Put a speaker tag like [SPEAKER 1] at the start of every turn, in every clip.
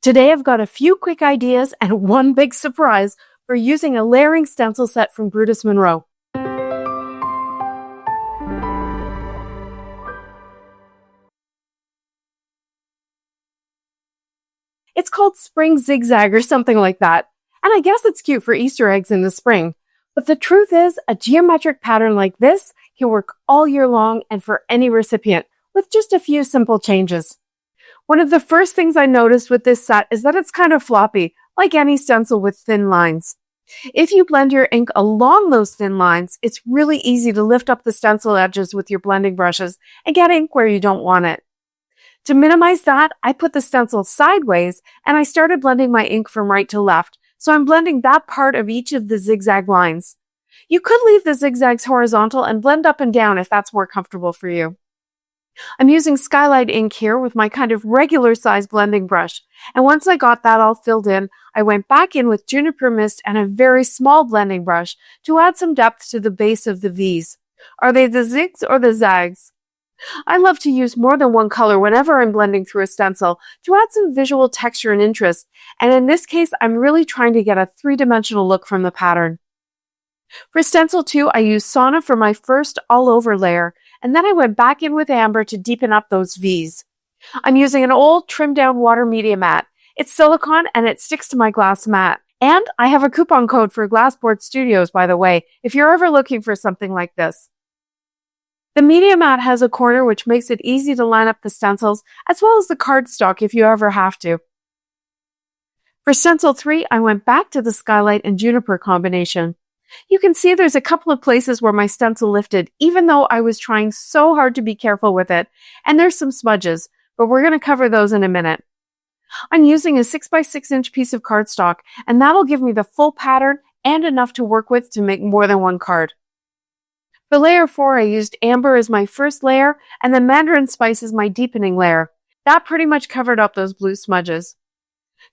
[SPEAKER 1] Today I've got a few quick ideas and one big surprise for using a layering stencil set from Brutus Monroe. It's called Spring Zig-Zag or something like that, and I guess it's cute for Easter eggs in the spring. But the truth is, a geometric pattern like this can work all year long and for any recipient, with just a few simple changes. One of the first things I noticed with this set is that it's kind of floppy, like any stencil with thin lines. If you blend your ink along those thin lines, it's really easy to lift up the stencil edges with your blending brushes and get ink where you don't want it. To minimize that, I put the stencil sideways and I started blending my ink from right to left, so I'm blending that part of each of the zigzag lines. You could leave the zigzags horizontal and blend up and down if that's more comfortable for you. I'm using Skylight ink here with my kind of regular size blending brush, and once I got that all filled in, I went back in with Juniper Mist and a very small blending brush to add some depth to the base of the V's. Are they the zigs or the zags? I love to use more than one color whenever I'm blending through a stencil to add some visual texture and interest, and in this case, I'm really trying to get a three-dimensional look from the pattern. For stencil 2, I used Sauna for my first all-over layer, and then I went back in with Amber to deepen up those V's. I'm using an old trimmed-down water media mat. It's silicone and it sticks to my glass mat. And I have a coupon code for Glassboard Studios, by the way, if you're ever looking for something like this. The media mat has a corner which makes it easy to line up the stencils, as well as the cardstock if you ever have to. For stencil 3, I went back to the Skylight and Juniper combination. You can see there's a couple of places where my stencil lifted, even though I was trying so hard to be careful with it, and there's some smudges, but we're going to cover those in a minute. I'm using a 6x6 inch piece of cardstock, and that'll give me the full pattern and enough to work with to make more than one card. For layer 4, I used Amber as my first layer, and then Mandarin Spice as my deepening layer. That pretty much covered up those blue smudges.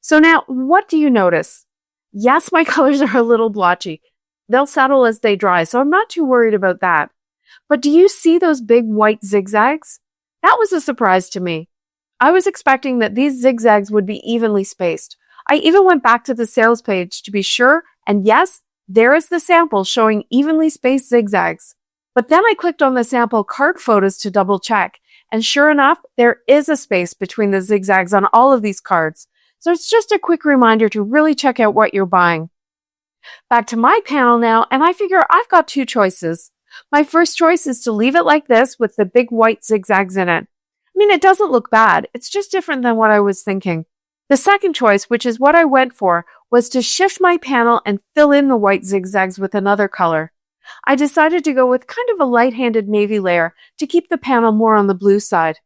[SPEAKER 1] So now, what do you notice? Yes, my colors are a little blotchy. They'll settle as they dry, so I'm not too worried about that. But do you see those big white zigzags? That was a surprise to me. I was expecting that these zigzags would be evenly spaced. I even went back to the sales page to be sure, and yes, there is the sample showing evenly spaced zigzags. But then I clicked on the sample card photos to double check, and sure enough, there is a space between the zigzags on all of these cards. So it's just a quick reminder to really check out what you're buying. Back to my panel now, and I figure I've got two choices. My first choice is to leave it like this with the big white zigzags in it. I mean, it doesn't look bad. It's just different than what I was thinking. The second choice, which is what I went for, was to shift my panel and fill in the white zigzags with another color. I decided to go with kind of a light-handed navy layer to keep the panel more on the blue side.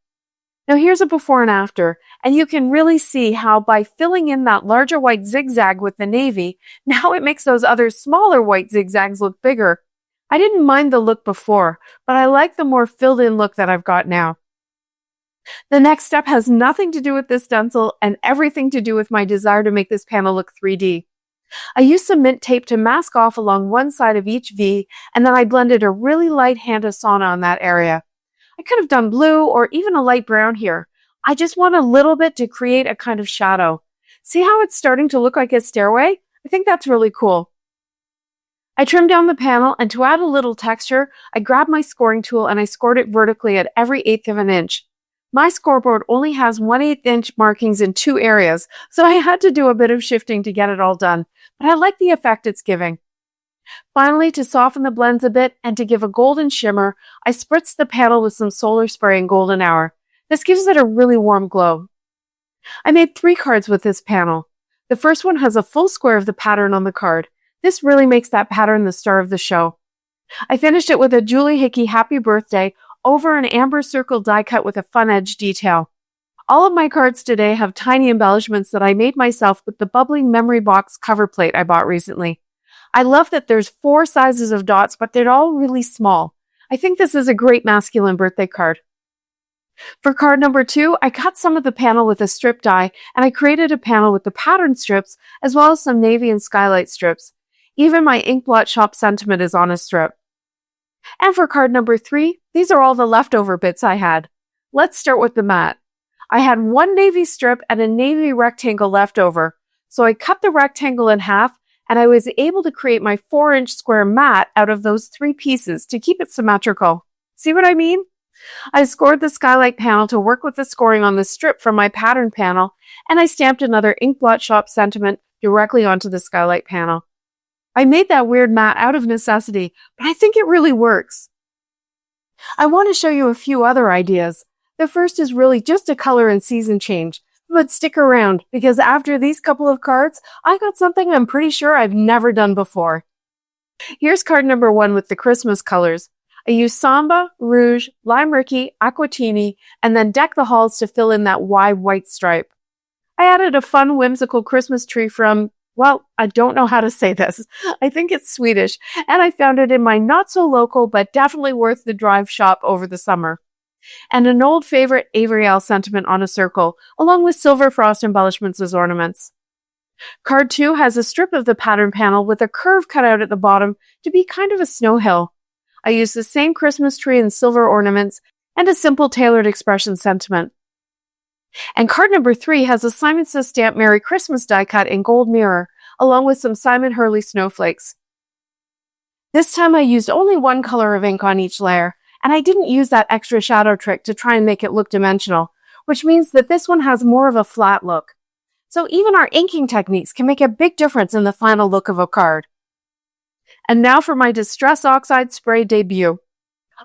[SPEAKER 1] Now here's a before and after, and you can really see how by filling in that larger white zigzag with the navy, now it makes those other smaller white zigzags look bigger. I didn't mind the look before, but I like the more filled in look that I've got now. The next step has nothing to do with this stencil and everything to do with my desire to make this panel look 3D. I used some mint tape to mask off along one side of each V, and then I blended a really light hand of sauna on that area. I could have done blue or even a light brown here. I just want a little bit to create a kind of shadow. See how it's starting to look like a stairway? I think that's really cool. I trimmed down the panel, and to add a little texture, I grabbed my scoring tool and I scored it vertically at every 1/8 of an inch. My scoreboard only has 1/8 inch markings in 2 areas, so I had to do a bit of shifting to get it all done, but I like the effect it's giving. Finally, to soften the blends a bit and to give a golden shimmer, I spritzed the panel with some solar spray and golden hour. This gives it a really warm glow. I made 3 cards with this panel. The first one has a full square of the pattern on the card. This really makes that pattern the star of the show. I finished it with a Julie Hickey Happy Birthday over an amber circle die cut with a fun edge detail. All of my cards today have tiny embellishments that I made myself with the bubbling memory box cover plate I bought recently. I love that there's 4 sizes of dots, but they're all really small. I think this is a great masculine birthday card. For card number 2, I cut some of the panel with a strip die, and I created a panel with the pattern strips, as well as some navy and skylight strips. Even my ink blot shop sentiment is on a strip. And for card number 3, these are all the leftover bits I had. Let's start with the mat. I had one navy strip and a navy rectangle left over, so I cut the rectangle in half and I was able to create my 4-inch square mat out of those 3 pieces to keep it symmetrical. See what I mean? I scored the skylight panel to work with the scoring on the strip from my pattern panel, and I stamped another ink blot shop sentiment directly onto the skylight panel. I made that weird mat out of necessity, but I think it really works. I want to show you a few other ideas. The first is really just a color and season change, but stick around because after these couple of cards, I got something I'm pretty sure I've never done before. Here's card number 1 with the Christmas colors. I used Samba, Rouge, Lime Ricky, Aquatini, and then Deck the Halls to fill in that wide white stripe. I added a fun, whimsical Christmas tree from, well, I don't know how to say this. I think it's Swedish, and I found it in my not-so-local but definitely worth the drive shop over the summer. And an old favorite Avriel sentiment on a circle, along with silver frost embellishments as ornaments. Card 2 has a strip of the pattern panel with a curve cut out at the bottom to be kind of a snow hill. I used the same Christmas tree and silver ornaments and a simple tailored expression sentiment. And card number 3 has a Simon Says Stamp Merry Christmas die cut in gold mirror, along with some Simon Hurley snowflakes. This time I used only one color of ink on each layer, and I didn't use that extra shadow trick to try and make it look dimensional, which means that this one has more of a flat look. So even our inking techniques can make a big difference in the final look of a card. And now for my Distress Oxide Spray debut.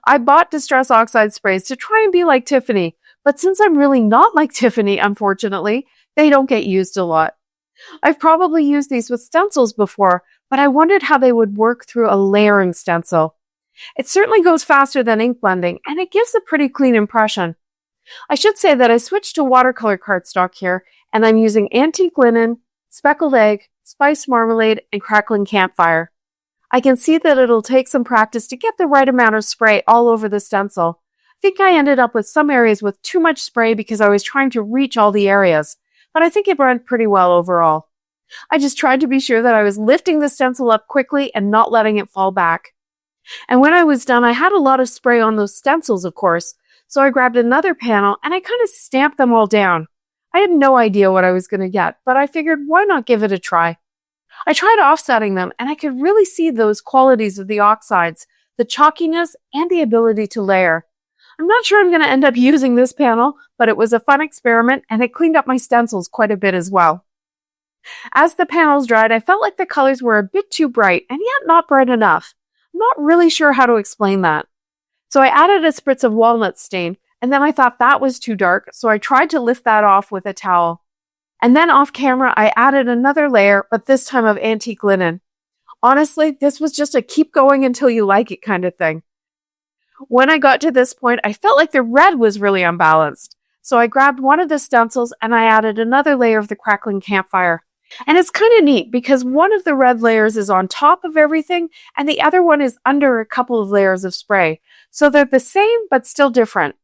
[SPEAKER 1] I bought Distress Oxide sprays to try and be like Tiffany, but since I'm really not like Tiffany, unfortunately, they don't get used a lot. I've probably used these with stencils before, but I wondered how they would work through a layering stencil. It certainly goes faster than ink blending, and it gives a pretty clean impression. I should say that I switched to watercolor cardstock here, and I'm using Antique Linen, Speckled Egg, Spiced Marmalade, and Crackling Campfire. I can see that it'll take some practice to get the right amount of spray all over the stencil. I think I ended up with some areas with too much spray because I was trying to reach all the areas, but I think it went pretty well overall. I just tried to be sure that I was lifting the stencil up quickly and not letting it fall back. And when I was done, I had a lot of spray on those stencils, of course, so I grabbed another panel and I kind of stamped them all down. I had no idea what I was going to get, but I figured why not give it a try. I tried offsetting them, and I could really see those qualities of the oxides, the chalkiness, and the ability to layer. I'm not sure I'm going to end up using this panel, but it was a fun experiment, and it cleaned up my stencils quite a bit as well. As the panels dried, I felt like the colors were a bit too bright, and yet not bright enough. I'm not really sure how to explain that. So I added a spritz of walnut stain, and then I thought that was too dark, so I tried to lift that off with a towel. And then off camera, I added another layer, but this time of antique linen. Honestly, this was just a keep going until you like it kind of thing. When I got to this point, I felt like the red was really unbalanced. So I grabbed one of the stencils and I added another layer of the Crackling Campfire. And it's kind of neat because one of the red layers is on top of everything and the other one is under a couple of layers of spray. So they're the same, but still different.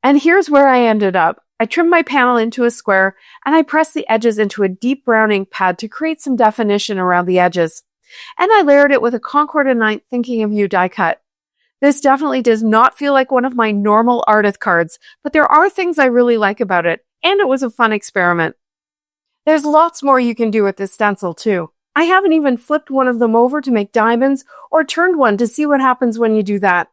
[SPEAKER 1] And here's where I ended up. I trimmed my panel into a square and I pressed the edges into a deep brown ink pad to create some definition around the edges. And I layered it with a Concord and 9th Thinking of You die cut. This definitely does not feel like one of my normal Artist cards, but there are things I really like about it, and it was a fun experiment. There's lots more you can do with this stencil too. I haven't even flipped one of them over to make diamonds or turned one to see what happens when you do that.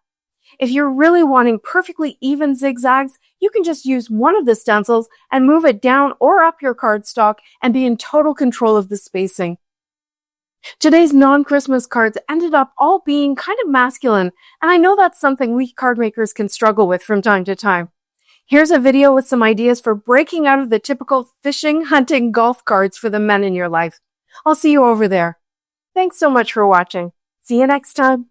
[SPEAKER 1] If you're really wanting perfectly even zigzags, you can just use one of the stencils and move it down or up your cardstock and be in total control of the spacing. Today's non-Christmas cards ended up all being kind of masculine, and I know that's something we card makers can struggle with from time to time. Here's a video with some ideas for breaking out of the typical fishing, hunting, golf cards for the men in your life. I'll see you over there. Thanks so much for watching. See you next time.